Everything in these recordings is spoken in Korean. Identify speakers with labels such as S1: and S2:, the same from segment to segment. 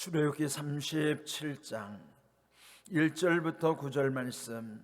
S1: 출애굽기 37장 1절부터 9절 말씀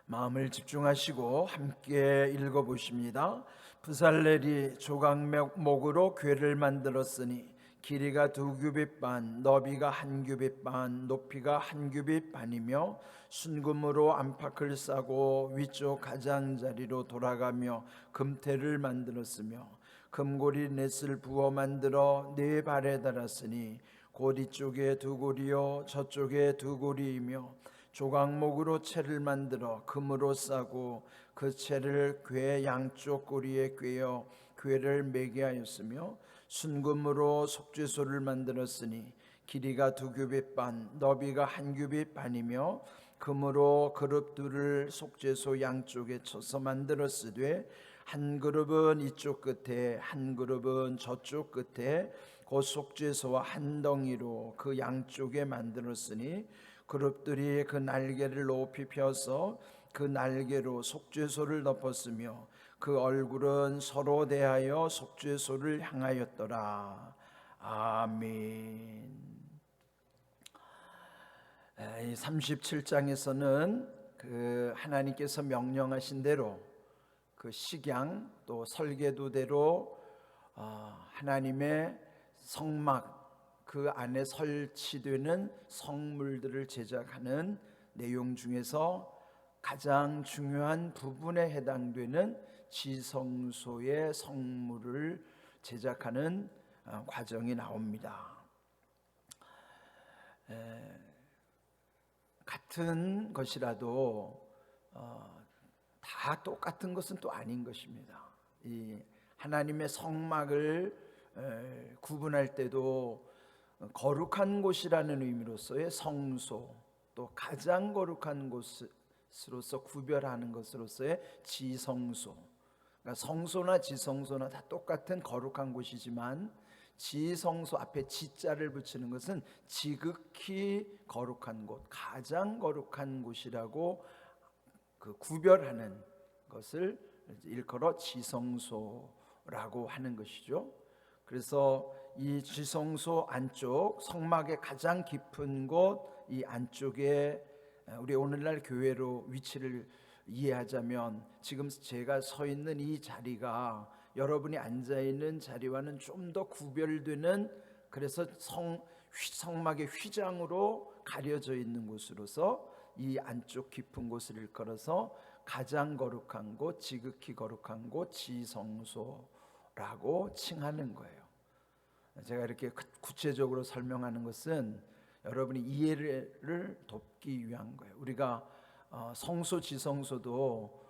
S1: 마음을 집중하시고 함께 읽어보십니다. 부살렐이 조각목으로 궤를 만들었으니 길이가 2규빗 반, 너비가 1규빗 반, 높이가 1규빗 반이며 순금으로 안팎을 싸고 위쪽 가장자리로 돌아가며 금태를 만들었으며 금고리 넷을 부어 만들어 네 발에 달았으니 곧 이쪽에 2고리요 저쪽에 2고리이며 조각목으로 채를 만들어 금으로 싸고 그 채를 궤 양쪽 고리에 꿰어 궤를 매게 하였으며 순금으로 속죄소를 만들었으니 길이가 2규빗 반, 너비가 1규빗 반이며 금으로 그룹 둘을 속죄소 양쪽에 쳐서 만들었으되 한 그룹은 이쪽 끝에 한 그룹은 저쪽 끝에 곧 속죄소와 한 덩이로 그 양쪽에 만들었으니 그룹들이 그 날개를 높이 펴서 그 날개로 속죄소를 덮었으며 그 얼굴은 서로 대하여 속죄소를 향하였더라. 아멘. 이 37장에서는 그 하나님께서 명령하신 대로 그 식양 또 설계도대로 하나님의 성막 그 안에 설치되는 성물들을 제작하는 내용 중에서 가장 중요한 부분에 해당되는 지성소의 성물을 제작하는 과정이 나옵니다. 같은 것이라도 다 똑같은 것은 또 아닌 것입니다. 이 하나님의 성막을 구분할 때도 거룩한 곳이라는 의미로서의 성소, 또 가장 거룩한 곳으로서 구별하는 것으로서의 지성소. 그러니까 성소나 지성소나 다 똑같은 거룩한 곳이지만 지성소 앞에 지자를 붙이는 것은 지극히 거룩한 곳, 가장 거룩한 곳이라고 그 구별하는 것을 일컬어 지성소라고 하는 것이죠. 그래서 이 지성소 안쪽 성막의 가장 깊은 곳 이 안쪽에 우리 오늘날 교회로 위치를 이해하자면 지금 제가 서 있는 이 자리가 여러분이 앉아 있는 자리와는 좀 더 구별되는, 그래서 성막의 휘장으로 가려져 있는 곳으로서 이 안쪽 깊은 곳을 일컬어서 가장 거룩한 곳, 지극히 거룩한 곳, 지성소라고 칭하는 거예요. 제가 이렇게 구체적으로 설명하는 것은 여러분이 이해를 돕기 위한 거예요. 우리가 성소, 지성소도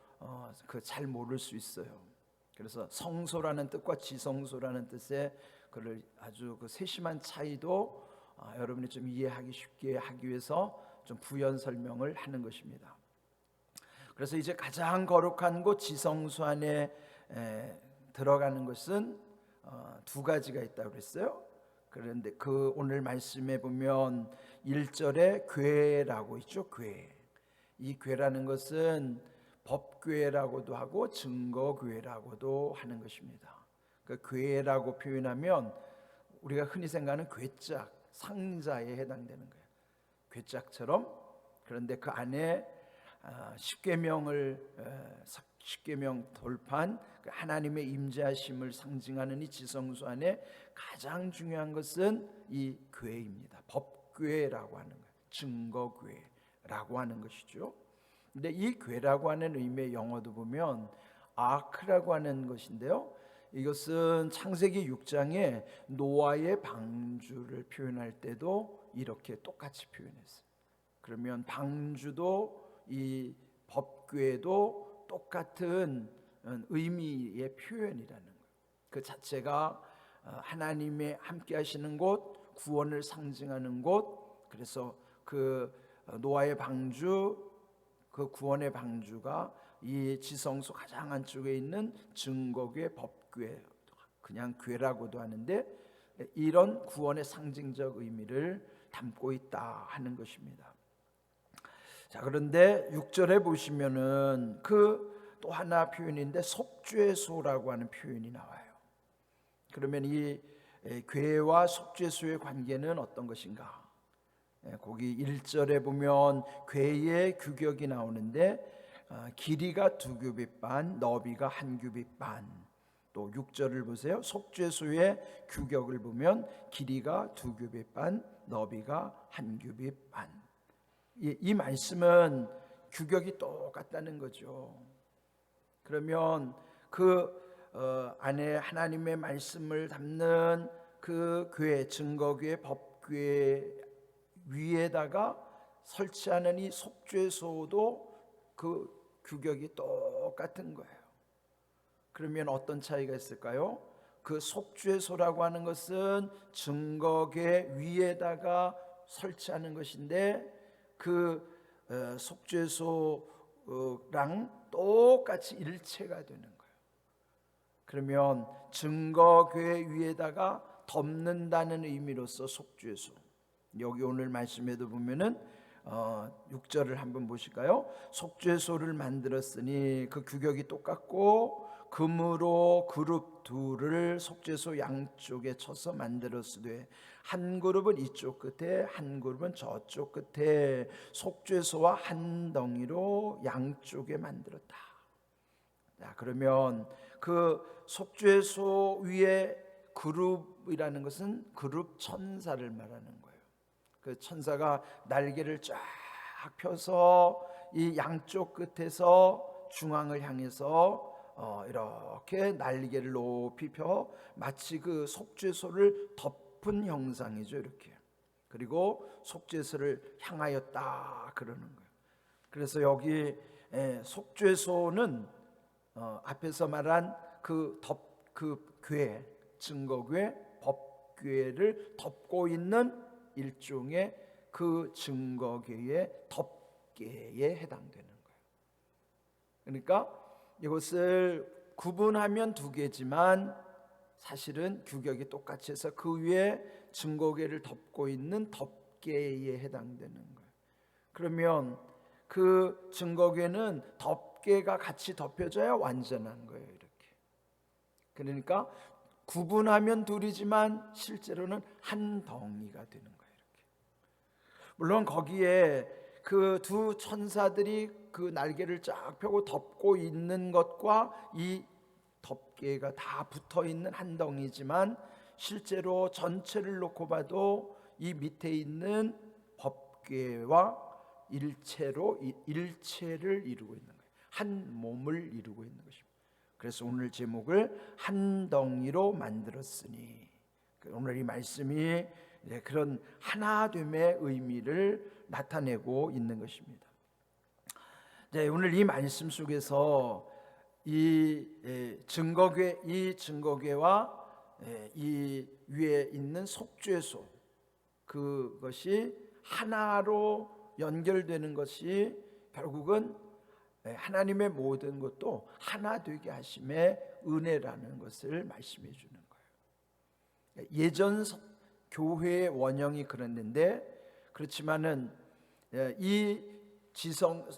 S1: 잘 모를 수 있어요. 그래서 성소라는 뜻과 지성소라는 뜻의 아주 세심한 차이도 여러분이 좀 이해하기 쉽게 하기 위해서 좀 부연 설명을 하는 것입니다. 그래서 이제 가장 거룩한 곳 지성소 안에 들어가는 것은 두 가지가 있다고 그랬어요. 그런데 그 오늘 말씀에 보면 1절에 궤라고 있죠. 궤. 이 궤라는 것은 법궤라고도 하고 증거궤라고도 하는 것입니다. 그 궤라고 표현하면 우리가 흔히 생각하는 궤짝, 상자에 해당되는 거예요. 궤짝처럼. 그런데 그 안에 십계명 돌판, 하나님의 임재하심을 상징하는 이 지성소 안에 가장 중요한 것은 이 궤입니다. 법궤라고 하는 거예요. 증거궤라고 하는 것이죠. 근데 이 궤라고 하는 의미의 영어도 보면 아크라고 하는 것인데요, 이것은 창세기 6장에 노아의 방주를 표현할 때도 이렇게 똑같이 표현했어요. 그러면 방주도 이 법궤도 똑같은 의미의 표현이라는 거예요. 그 자체가 하나님의 함께 하시는 곳, 구원을 상징하는 곳. 그래서 그 노아의 방주, 그 구원의 방주가 이 지성소 가장 안쪽에 있는 증거궤, 법궤, 그냥 궤라고도 하는데 이런 구원의 상징적 의미를 담고 있다 하는 것입니다. 자, 그런데 6절에 보시면은 그 또 하나 표현인데 속죄소라고 하는 표현이 나와요. 그러면 이 괴와 속죄소의 관계는 어떤 것인가? 거기 1절에 보면 괴의 규격이 나오는데 길이가 2규빗 반, 너비가 1규빗 반. 또 6절을 보세요. 속죄소의 규격을 보면 길이가 2규빗 반, 너비가 1규빗 반. 이 말씀은 규격이 똑같다는 거죠. 그러면 그 안에 하나님의 말씀을 담는 그 궤, 증거궤, 법궤 위에다가 설치하는 이 속죄소도 그 규격이 똑같은 거예요. 그러면 어떤 차이가 있을까요? 그 속죄소라고 하는 것은 증거궤 위에다가 설치하는 것인데 그 속죄소랑 똑같이 일체가 되는 거예요. 그러면 증거궤 위에다가 덮는다는 의미로서 속죄소. 여기 오늘 말씀에도 보면은 6절을 한번 보실까요? 속죄소를 만들었으니 그 규격이 똑같고 금으로 그룹 둘을 속죄소 양쪽에 쳐서 만들었으되 한 그룹은 이쪽 끝에 한 그룹은 저쪽 끝에 속죄소와 한 덩이로 양쪽에 만들었다. 자, 그러면 그 속죄소 위에 그룹이라는 것은 그룹 천사를 말하는 거예요. 그 천사가 날개를 쫙 펴서 이 양쪽 끝에서 중앙을 향해서 이렇게 날개를 높이 펴 마치 그 속죄소를 덮은 형상이죠. 이렇게. 그리고 속죄소를 향하였다 그러는 거예요. 그래서 여기 속죄소는 앞에서 말한 그 궤, 증거궤, 법궤를 덮고 있는 일종의 그 증거궤의 덮개에 해당되는 거예요. 그러니까 이것을 구분하면 두 개지만 사실은 규격이 똑같이 해서 그 위에 증거궤를 덮고 있는 덮개에 해당되는 거예요. 그러면 그 증거궤는 덮개가 같이 덮여져야 완전한 거예요. 이렇게. 그러니까 구분하면 둘이지만 실제로는 한 덩이가 되는 거예요. 이렇게. 물론 거기에 그 두 천사들이 그 날개를 쫙 펴고 덮고 있는 것과 이 덮개가 다 붙어 있는 한 덩이지만 실제로 전체를 놓고 봐도 이 밑에 있는 법궤와 일체를 이루고 있는 거예요. 한 몸을 이루고 있는 것입니다. 그래서 오늘 제목을 한 덩이로 만들었으니, 오늘 이 말씀이 그런 하나됨의 의미를 나타내고 있는 것입니다. 오늘 이 말씀 속에서 이 증거궤와 이 위에 있는 속죄소, 그것이 하나로 연결되는 것이 결국은 하나님의 모든 것도 하나 되게 하심의 은혜라는 것을 말씀해 주는 거예요. 예전 교회의 원형이 그랬는데, 그렇지만은 이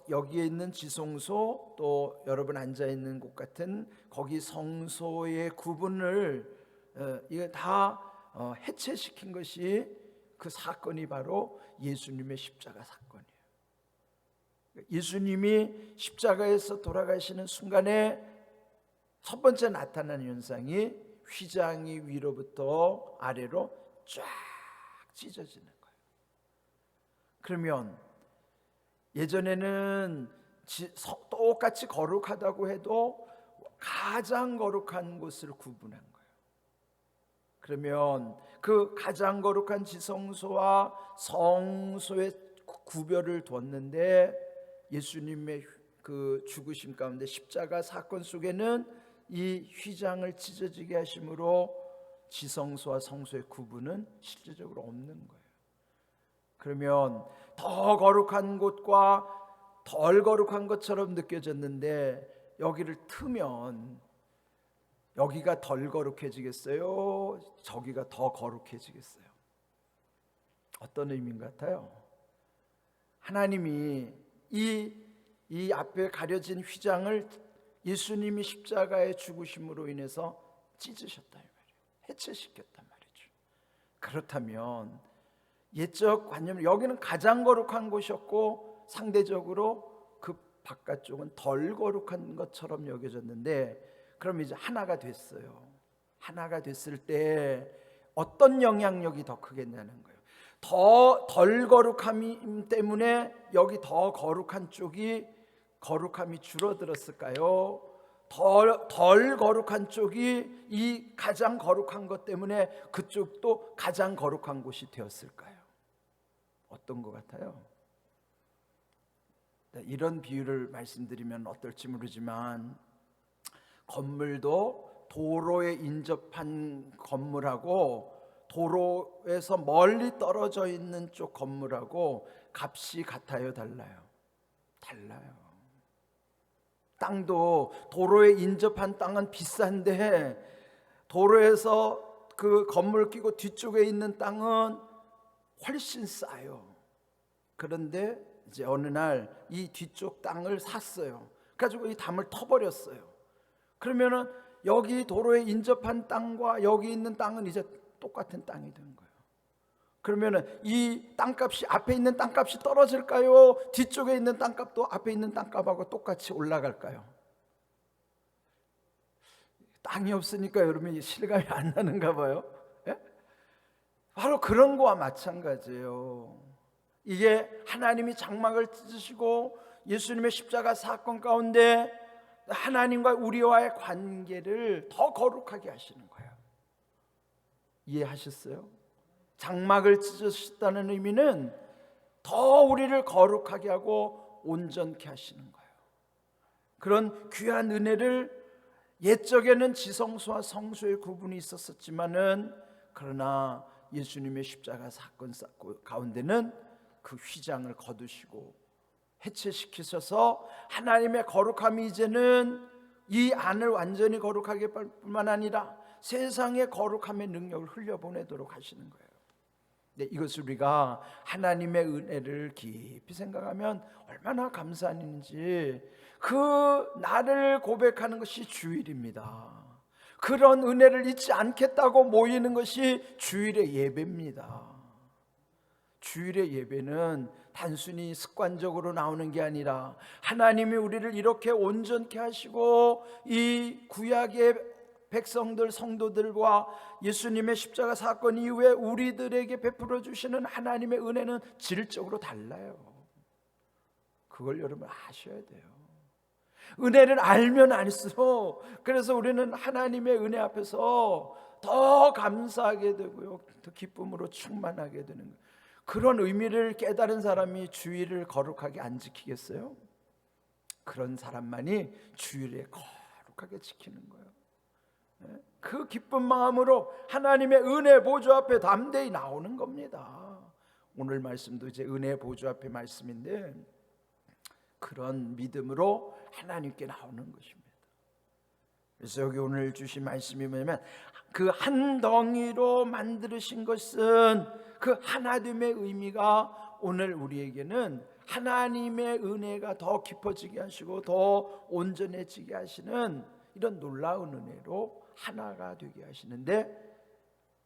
S1: 여기에 있는 지성소, 또 여러분 앉아 있는 곳 같은 거기 성소의 구분을 이거 다 해체시킨 것이 그 사건이 바로 예수님의 십자가 사건이에요. 예수님이 십자가에서 돌아가시는 순간에 첫 번째 나타나는 현상이 휘장이 위로부터 아래로 쫙 찢어지는 거예요. 그러면 예전에는 똑같이 거룩하다고 해도 가장 거룩한 곳을 구분한 거예요. 그러면 그 가장 거룩한 지성소와 성소의 구별을 뒀는데, 예수님의 그 죽으심 가운데 십자가 사건 속에는 이 휘장을 찢어지게 하심으로 지성소와 성소의 구분은 실제적으로 없는 거예요. 그러면 더 거룩한 곳과 덜 거룩한 것처럼 느껴졌는데, 여기를 트면 여기가 덜 거룩해지겠어요? 저기가 더 거룩해지겠어요? 어떤 의미인 것 같아요? 하나님이 이 앞에 가려진 휘장을 예수님이 십자가의 죽으심으로 인해서 찢으셨다 이 말이에요. 해체시켰단 말이죠. 그렇다면 옛적 관념, 여기는 가장 거룩한 곳이었고 상대적으로 그 바깥쪽은 덜 거룩한 것처럼 여겨졌는데, 그럼 이제 하나가 됐어요. 하나가 됐을 때 어떤 영향력이 더 크겠냐는 거예요. 더 덜 거룩함 때문에 여기 더 거룩한 쪽이 거룩함이 줄어들었을까요? 덜 거룩한 쪽이 이 가장 거룩한 것 때문에 그쪽도 가장 거룩한 곳이 되었을까요? 어떤 것 같아요? 이런 비유를 말씀드리면 어떨지 모르지만, 건물도 도로에 인접한 건물하고 도로에서 멀리 떨어져 있는 쪽 건물하고 값이 같아요, 달라요? 달라요. 땅도 도로에 인접한 땅은 비싼데 도로에서 그 건물 끼고 뒤쪽에 있는 땅은 훨씬 싸요. 그런데 이제 어느 날 이 뒤쪽 땅을 샀어요. 가지고 이 담을 터버렸어요. 그러면은 여기 도로에 인접한 땅과 여기 있는 땅은 이제 똑같은 땅이 된 거예요. 그러면은 이 땅값이, 앞에 있는 땅값이 떨어질까요? 뒤쪽에 있는 땅값도 앞에 있는 땅값하고 똑같이 올라갈까요? 땅이 없으니까 여러분이 실감이 안 나는가 봐요. 예? 바로 그런 거와 마찬가지예요. 이게 하나님이 장막을 찢으시고 예수님의 십자가 사건 가운데 하나님과 우리와의 관계를 더 거룩하게 하시는 거예요. 이해하셨어요? 장막을 찢으셨다는 의미는 더 우리를 거룩하게 하고 온전케 하시는 거예요. 그런 귀한 은혜를, 옛적에는 지성소와 성소의 구분이 있었지만은, 그러나 예수님의 십자가 사건 가운데는 그 휘장을 거두시고 해체시키셔서 하나님의 거룩함이 이제는 이 안을 완전히 거룩하게 뿐만 아니라 세상의 거룩함의 능력을 흘려보내도록 하시는 거예요. 네, 이것을 우리가 하나님의 은혜를 깊이 생각하면 얼마나 감사한 일인지, 그 나를 고백하는 것이 주일입니다. 그런 은혜를 잊지 않겠다고 모이는 것이 주일의 예배입니다. 주일의 예배는 단순히 습관적으로 나오는 게 아니라 하나님이 우리를 이렇게 온전케 하시고 이 구약의 백성들, 성도들과 예수님의 십자가 사건 이후에 우리들에게 베풀어 주시는 하나님의 은혜는 질적으로 달라요. 그걸 여러분 아셔야 돼요. 은혜를 알면 알수록, 그래서 우리는 하나님의 은혜 앞에서 더 감사하게 되고요, 더 기쁨으로 충만하게 되는 거예요. 그런 의미를 깨달은 사람이 주일을 거룩하게 안 지키겠어요? 그런 사람만이 주일에 거룩하게 지키는 거예요. 그 기쁜 마음으로 하나님의 은혜 보좌 앞에 담대히 나오는 겁니다. 오늘 말씀도 이제 은혜 보좌 앞에 말씀인데, 그런 믿음으로 하나님께 나오는 것입니다. 그래서 여기 오늘 주신 말씀이 뭐냐면, 그 한 덩이로 만드신 것은 그 하나됨의 의미가 오늘 우리에게는 하나님의 은혜가 더 깊어지게 하시고 더 온전해지게 하시는 이런 놀라운 은혜로 하나가 되게 하시는데,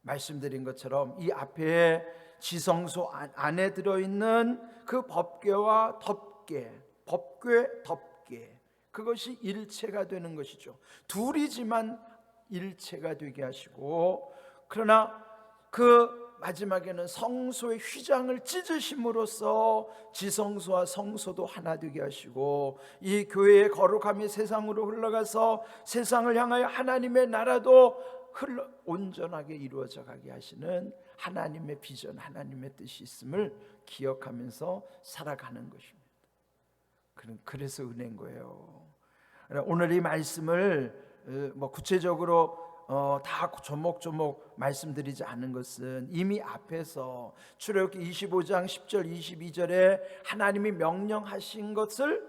S1: 말씀드린 것처럼 이 앞에 지성소 안에 들어있는 그 법궤와 덮개, 법궤, 덮개, 그것이 일체가 되는 것이죠. 둘이지만 일체가 되게 하시고, 그러나 그 마지막에는 성소의 휘장을 찢으심으로써 지성소와 성소도 하나 되게 하시고, 이 교회의 거룩함이 세상으로 흘러가서 세상을 향하여 하나님의 나라도 온전하게 이루어져 가게 하시는 하나님의 비전, 하나님의 뜻이 있음을 기억하면서 살아가는 것입니다. 그래서 은혜인 거예요. 오늘 이 말씀을 구체적으로 다 조목조목 말씀드리지 않은 것은, 이미 앞에서 출애굽기 25장 10절 22절에 하나님이 명령하신 것을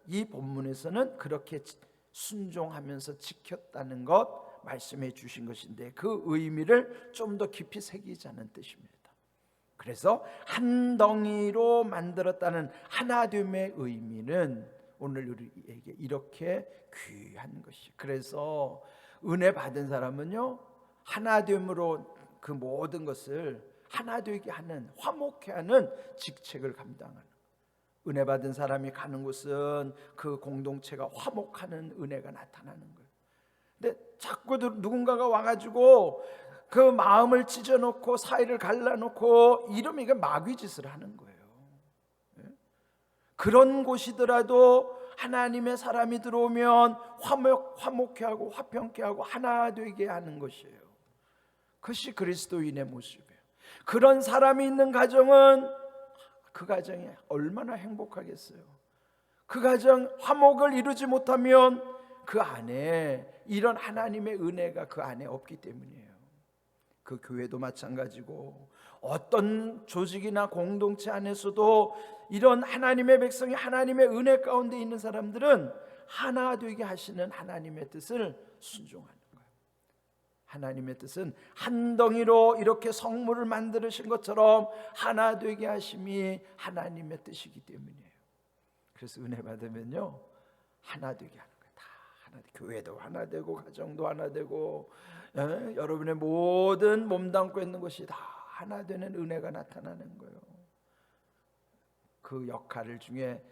S1: 이 본문에서는 그렇게 순종하면서 지켰다는 것 말씀해 주신 것인데, 그 의미를 좀 더 깊이 새기자는 뜻입니다. 그래서 한 덩이로 만들었다는 하나됨의 의미는 오늘 우리에게 이렇게 귀한 것이, 그래서 은혜 받은 사람은요, 하나됨으로 그 모든 것을 하나 되게 하는, 화목케 하는 직책을 감당하는, 은혜 받은 사람이 가는 곳은 그 공동체가 화목하는 은혜가 나타나는 거예요. 근데 자꾸 누군가가 와가지고 그 마음을 찢어놓고 사이를 갈라놓고 이러면 이게 마귀짓을 하는 거예요. 그런 곳이더라도 하나님의 사람이 들어오면 화목케 하고 화평케 하고 하나 되게 하는 것이에요. 그것이 그리스도인의 모습이에요. 그런 사람이 있는 가정은 그 가정이 얼마나 행복하겠어요. 그 가정 화목을 이루지 못하면 그 안에 이런 하나님의 은혜가 그 안에 없기 때문이에요. 그 교회도 마찬가지고 어떤 조직이나 공동체 안에서도 이런 하나님의 백성이 하나님의 은혜 가운데 있는 사람들은 하나 되게 하시는 하나님의 뜻을 순종하는 거예요. 하나님의 뜻은 한 덩이로 이렇게 성물을 만드신 것처럼 하나 되게 하심이 하나님의 뜻이기 때문이에요. 그래서 은혜 받으면요 하나 되게 하는 거예요. 다 하나 되고, 교회도 하나 되고 가정도 하나 되고 여러분의 모든 몸담고 있는 것이 다 하나 되는 은혜가 나타나는 거예요. 그 역할 중에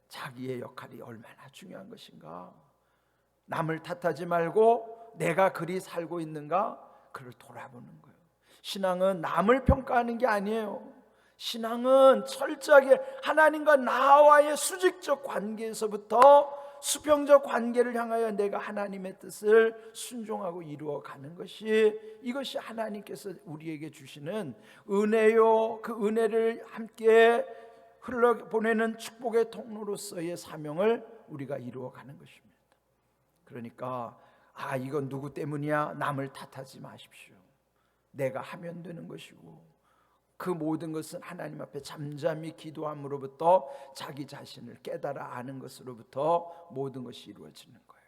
S1: 자기의 역할이 얼마나 중요한 것인가, 남을 탓하지 말고 내가 그리 살고 있는가 그를 돌아보는 거예요. 신앙은 남을 평가하는 게 아니에요. 신앙은 철저하게 하나님과 나와의 수직적 관계에서부터 수평적 관계를 향하여 내가 하나님의 뜻을 순종하고 이루어가는 것이, 이것이 하나님께서 우리에게 주시는 은혜요, 그 은혜를 함께 흘러보내는 축복의 통로로서의 사명을 우리가 이루어가는 것입니다. 그러니까 이건 누구 때문이야? 남을 탓하지 마십시오. 내가 하면 되는 것이고, 그 모든 것은 하나님 앞에 잠잠히 기도함으로부터 자기 자신을 깨달아 아는 것으로부터 모든 것이 이루어지는 거예요.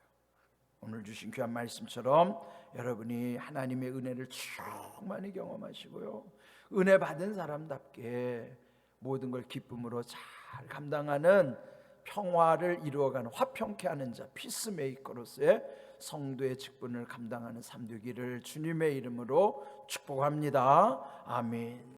S1: 오늘 주신 귀한 말씀처럼 여러분이 하나님의 은혜를 충만히 경험하시고요, 은혜 받은 사람답게 모든 걸 기쁨으로 잘 감당하는, 평화를 이루어가는 화평케 하는 자, 피스메이커로서의 성도의 직분을 감당하는 삶 되기를 주님의 이름으로 축복합니다. 아멘.